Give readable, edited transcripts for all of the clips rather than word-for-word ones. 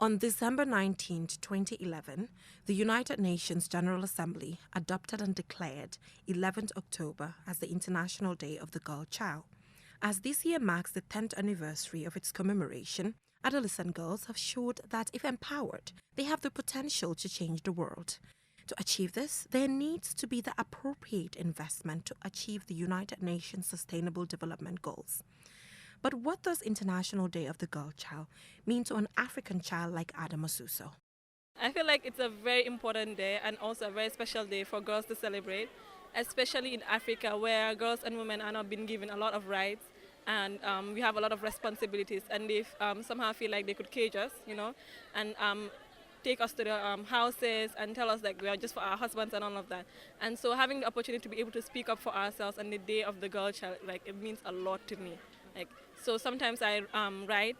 On December 19, 2011, the United Nations General Assembly adopted and declared 11th October as the International Day of the Girl Child. As this year marks the 10th anniversary of its commemoration, adolescent girls have showed that if empowered, they have the potential to change the world. To achieve this, there needs to be the appropriate investment to achieve the United Nations Sustainable Development Goals. But what does International Day of the Girl Child mean to an African child like Adama Suso? I feel like it's a very important day and also a very special day for girls to celebrate, especially in Africa where girls and women are not being given a lot of rights and we have a lot of responsibilities, and they somehow feel like they could cage us, and take us to the houses and tell us like we are just for our husbands and all of that. And so having the opportunity to be able to speak up for ourselves on the day of the girl child, like it means a lot to me. So sometimes I write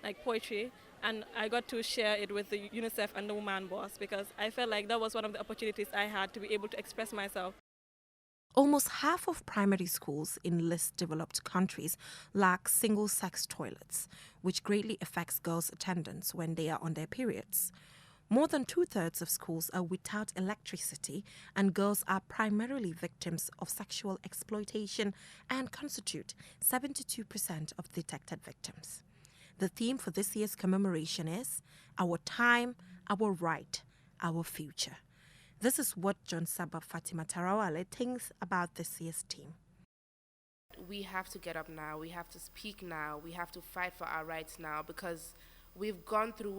like poetry, and I got to share it with the UNICEF and the Woman Boss because I felt like that was one of the opportunities I had to be able to express myself. Almost half of primary schools in less developed countries lack single-sex toilets, which greatly affects girls' attendance when they are on their periods. More than 2/3 of schools are without electricity, and girls are primarily victims of sexual exploitation and constitute 72% of detected victims. The theme for this year's commemoration is Our Time, Our Right, Our Future. This is what John Saba Fatima Tarawale thinks about this year's theme. We have to get up now, we have to speak now, we have to fight for our rights now, because we've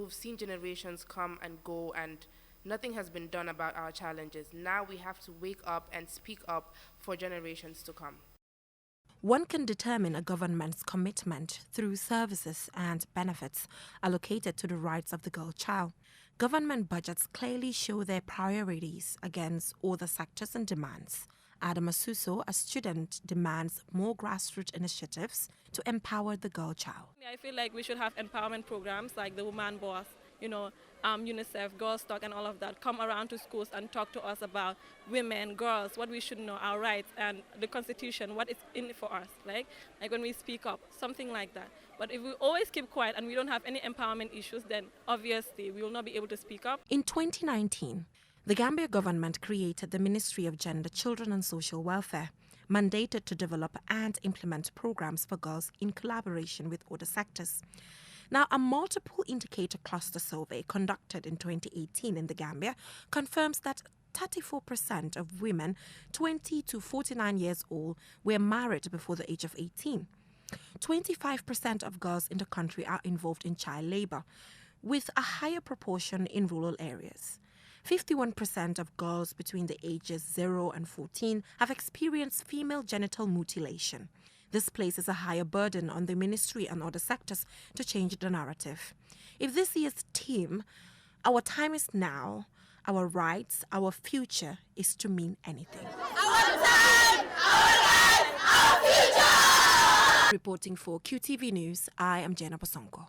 seen generations come and go, and nothing has been done about our challenges. Now we have to wake up and speak up for generations to come. One can determine a government's commitment through services and benefits allocated to the rights of the girl child. Government budgets clearly show their priorities against other sectors and demands. Adama Suso, a student, demands more grassroots initiatives to empower the girl child. I feel like we should have empowerment programs like the Woman Boss, UNICEF, Girls Talk and all of that come around to schools and talk to us about women, girls, what we should know, our rights and the Constitution, what is in it for us, like when we speak up, something like that. But if we always keep quiet and we don't have any empowerment issues, then obviously we will not be able to speak up. In 2019, the Gambia government created the Ministry of Gender, Children and Social Welfare, mandated to develop and implement programs for girls in collaboration with other sectors. Now, a multiple indicator cluster survey conducted in 2018 in the Gambia confirms that 34% of women 20 to 49 years old were married before the age of 18. 25% of girls in the country are involved in child labor, with a higher proportion in rural areas. 51% of girls between the ages 0 and 14 have experienced female genital mutilation. This places a higher burden on the ministry and other sectors to change the narrative. If this year's theme, Our Time is Now, Our Rights, Our Future, is to mean anything. Our time, our life, our future! Reporting for QTV News, I am Jainaba.